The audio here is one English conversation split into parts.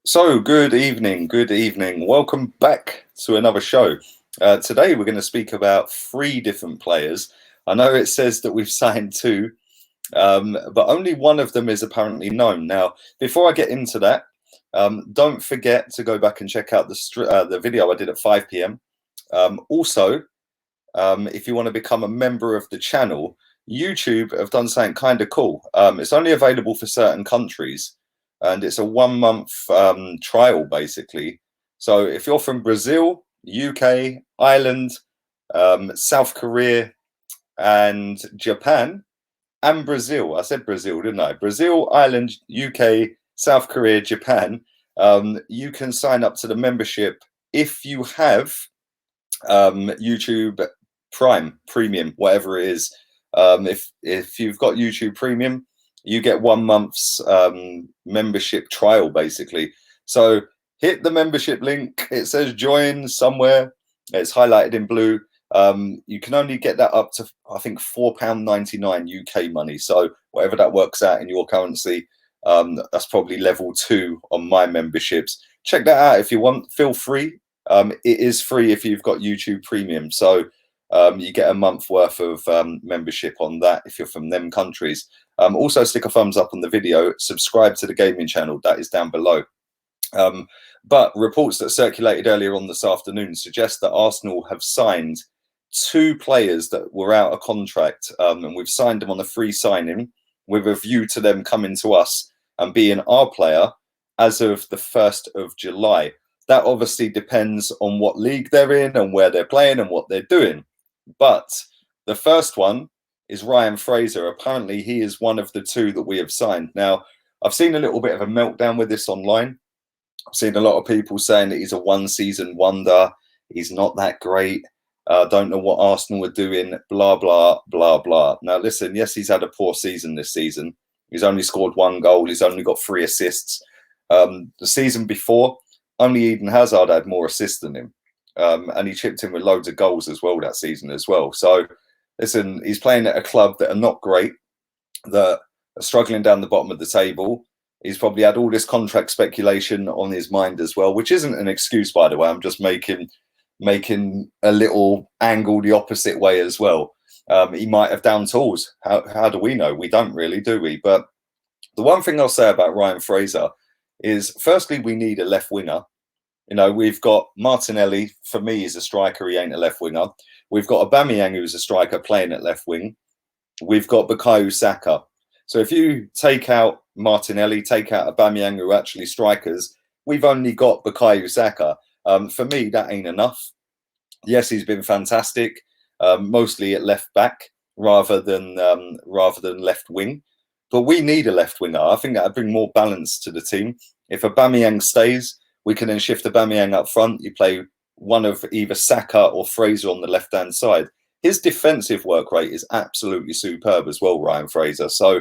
So, good evening, good evening. Welcome back to another show. Today, we're going to speak about three different players. I know it says that we've signed two, but only one of them is apparently known. Now, before I get into that, don't forget to go back and check out the video I did at 5 p.m. Also, if you want to become a member of the channel, YouTube have done something kind of cool. It's only available for certain countries, and it's a 1 month trial basically. So if you're from Brazil, UK, Ireland, South Korea, and Japan, and Brazil, I said Brazil, didn't I? Brazil, Ireland, UK, South Korea, Japan. You can sign up to the membership if you have YouTube Prime, Premium, whatever it is. If you've got YouTube Premium, you get 1 month's membership trial basically. So hit the membership link. It says join somewhere. It's highlighted in blue. You can only get that up to I think £4.99 UK money. So whatever that works out in your currency, that's probably level 2 on my memberships. Check that out if you want. Feel free. It is free if you've got YouTube Premium, so you get a month worth of membership on that if you're from them countries. Also, stick a thumbs up on the video, subscribe to the gaming channel, that is down below. But reports that circulated earlier on this afternoon suggest that Arsenal have signed two players that were out of contract, and we've signed them on a free signing with a view to them coming to us and being our player as of the 1st of July. That obviously depends on what league they're in and where they're playing and what they're doing. But the first one is Ryan Fraser. Apparently, he is one of the two that we have signed. Now, I've seen a little bit of a meltdown with this online. I've seen a lot of people saying that he's a one-season wonder. He's not that great. Don't know what Arsenal are doing, blah, blah, blah, blah. Now, listen, yes, he's had a poor season this season. He's only scored 1 goal. He's only got 3 assists. The season before, only Eden Hazard had more assists than him. And he chipped in with loads of goals as well that season as well. So, listen, he's playing at a club that are not great, that are struggling down the bottom of the table. He's probably had all this contract speculation on his mind as well, which isn't an excuse, by the way. I'm just making a little angle the opposite way as well. He might have down tools. How do we know? We don't really, do we? But the one thing I'll say about Ryan Fraser is, firstly, we need a left winger. You know, we've got Martinelli. For me, he's a striker. He ain't a left winger. We've got Aubameyang, who's a striker playing at left wing. We've got Bukayo Saka. So if you take out Martinelli, take out Aubameyang, who are actually strikers, we've only got Bukayo Saka. For me, that ain't enough. Yes, he's been fantastic, mostly at left back rather than left wing. But we need a left winger. I think that would bring more balance to the team. If Aubameyang stays, we can then shift Aubameyang up front. You play one of either Saka or Fraser on the left-hand side. His defensive work rate is absolutely superb as well, Ryan Fraser. So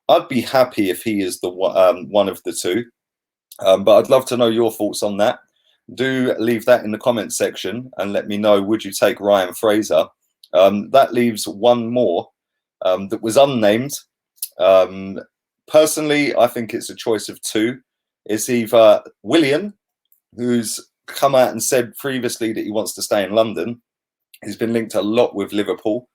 I'd be happy if he is the one of the two. But I'd love to know your thoughts on that. Do leave that in the comments section and let me know, would you take Ryan Fraser? That leaves one more that was unnamed. Personally, I think it's a choice of two. It's either Willian, who's come out and said previously that he wants to stay in London. He's been linked a lot with Liverpool,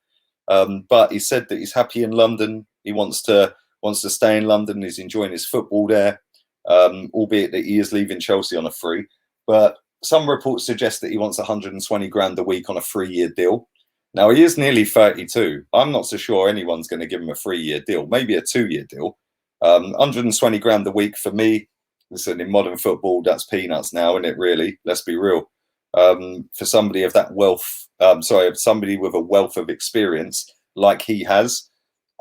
but he said that he's happy in London. He wants to stay in London. He's enjoying his football there, albeit that he is leaving Chelsea on a free. But some reports suggest that he wants 120 grand a week on a 3-year deal. Now, he is nearly 32. I'm not so sure anyone's going to give him a 3-year deal, maybe a 2-year deal. 120 grand a week for me, listen, in modern football, that's peanuts now, isn't it, really? Let's be real. For somebody of that wealth, somebody with a wealth of experience like he has,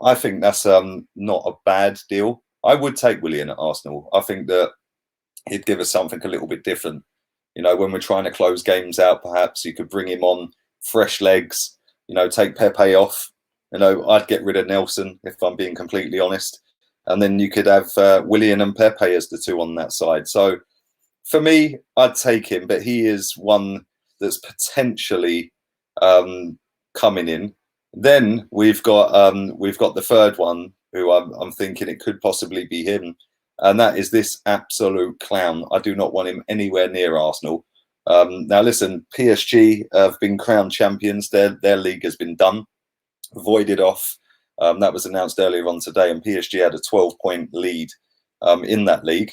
I think that's not a bad deal. I would take Willian at Arsenal. I think that he'd give us something a little bit different. You know, when we're trying to close games out, perhaps you could bring him on fresh legs, you know, take Pepe off. You know, I'd get rid of Nelson, if I'm being completely honest. And then you could have Willian and Pepe as the two on that side. So for me, I'd take him, but he is one that's potentially coming in. Then we've got the third one, who I'm thinking it could possibly be him. and that is this absolute clown. I do not want him anywhere near Arsenal. Now, listen, PSG have been crowned champions. Their league has been done, voided off. That was announced earlier on today, and PSG had a 12-point lead in that league,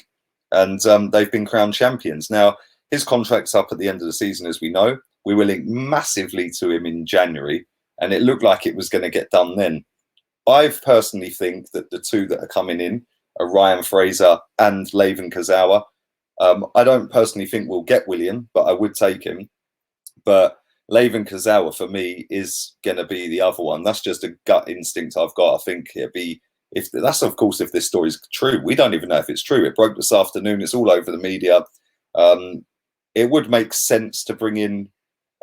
and they've been crowned champions. Now, his contract's up at the end of the season, as we know. We were linked massively to him in January, and it looked like it was going to get done then. I personally think that the two that are coming in are Ryan Fraser and Layvin Kurzawa. I don't personally think we'll get Willian, but I would take him. But Layvin Kurzawa, for me, is going to be the other one. That's just a gut instinct I've got. I think it'd be, if that's, of course, if this story's true. We don't even know if it's true. It broke this afternoon. It's all over the media. It would make sense to bring in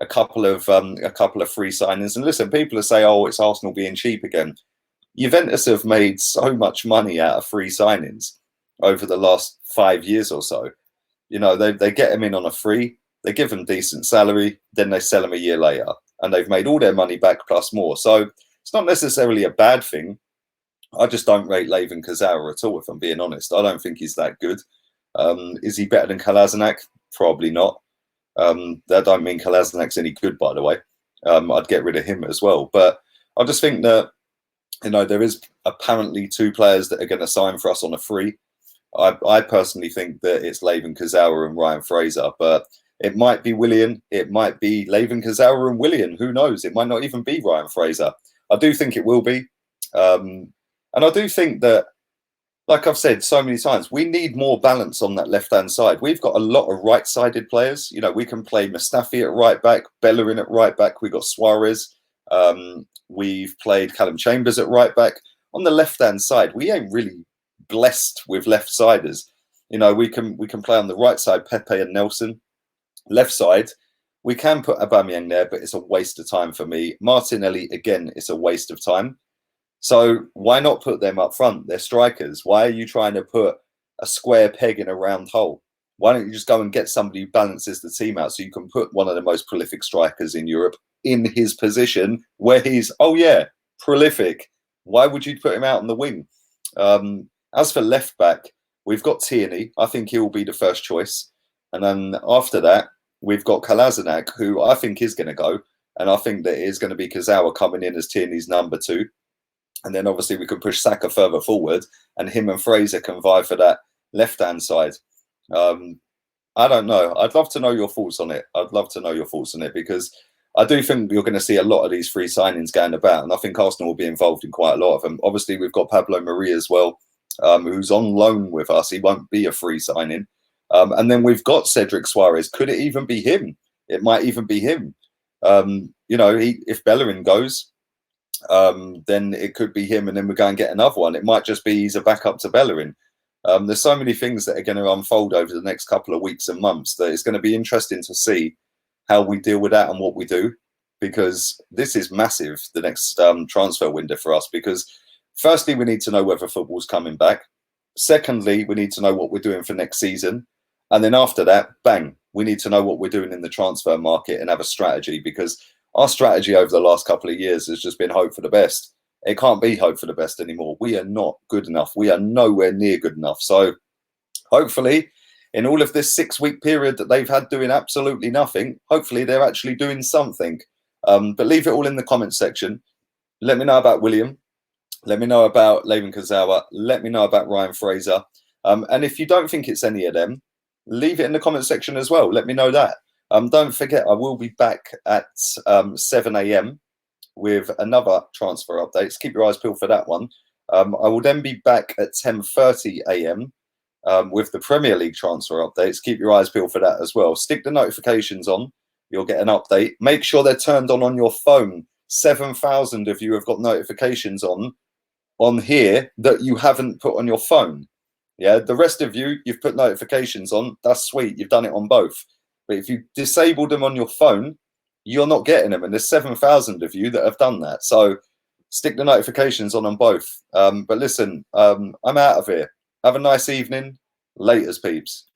a couple of free signings. And listen, people are saying, "Oh, it's Arsenal being cheap again." Juventus have made so much money out of free signings over the last 5 years or so. You know, they get them in on a free, they give them decent salary, then they sell them a year later, and they've made all their money back plus more. So it's not necessarily a bad thing. I just don't rate Layvin Kurzawa at all, if I'm being honest. I don't think he's that good. Is he better than Kolasinac? Probably not. That don't mean Kolasinac's any good, by the way. I'd get rid of him as well. But I just think that, you know, there is apparently two players that are going to sign for us on a free. I personally think that it's Layvin Kurzawa and Ryan Fraser, but it might be Willian. It might be Layvin Kurzawa and Willian. Who knows? It might not even be Ryan Fraser. I do think it will be. And I do think that, like I've said so many times, we need more balance on that left-hand side. We've got a lot of right-sided players. You know, we can play Mustafi at right back, Bellerin at right back. We've got Suarez. We've played Callum Chambers at right back. On the left-hand side, we ain't really blessed with left-siders. You know, we can play on the right side, Pepe and Nelson. Left side, we can put Aubameyang there, but it's a waste of time for me. Martinelli, again, it's a waste of time. So why not put them up front? They're strikers. Why are you trying to put a square peg in a round hole? Why don't you just go and get somebody who balances the team out so you can put one of the most prolific strikers in Europe in his position where he's, oh yeah, prolific. Why would you put him out on the wing? As for left back, we've got Tierney. I think he will be the first choice. And then after that, we've got Kolasinac, who I think is going to go. And I think that it is going to be Kurzawa coming in as Tierney's number 2. And then obviously we can push Saka further forward and him and Fraser can vie for that left-hand side. I don't know. I'd love to know your thoughts on it. I'd love to know your thoughts on it because I do think you're going to see a lot of these free signings going about. And I think Arsenal will be involved in quite a lot of them. Obviously, we've got Pablo Maria as well, who's on loan with us. He won't be a free signing. And then we've got Cedric Suarez. Could it even be him? It might even be him. You know, if Bellerin goes, then it could be him, and then we go and get another one. It might just be he's a backup to Bellerin. There's so many things that are going to unfold over the next couple of weeks and months that it's going to be interesting to see how we deal with that and what we do, because this is massive, the next transfer window for us, because firstly, we need to know whether football's coming back. Secondly, we need to know what we're doing for next season. And then after that, bang, we need to know what we're doing in the transfer market and have a strategy, because our strategy over the last couple of years has just been hope for the best. It can't be hope for the best anymore. We are not good enough. We are nowhere near good enough. So hopefully in all of this 6-week period that they've had doing absolutely nothing, hopefully they're actually doing something. But leave it all in the comments section. Let me know about William. Let me know about Layvin Kurzawa. Let me know about Ryan Fraser. And if you don't think it's any of them, leave it in the comment section as well. Let me know that. Don't forget, I will be back at 7 a.m. with another transfer updates. Keep your eyes peeled for that one. I will then be back at 10:30 a.m. With the Premier League transfer updates. Keep your eyes peeled for that as well. Stick the notifications on. You'll get an update. Make sure they're turned on your phone. 7,000 of you have got notifications on here that you haven't put on your phone. Yeah, the rest of you, you've put notifications on. That's sweet. You've done it on both. But if you disable them on your phone, you're not getting them. And there's 7,000 of you that have done that. So stick the notifications on both. But listen, I'm out of here. Have a nice evening. Laters, peeps.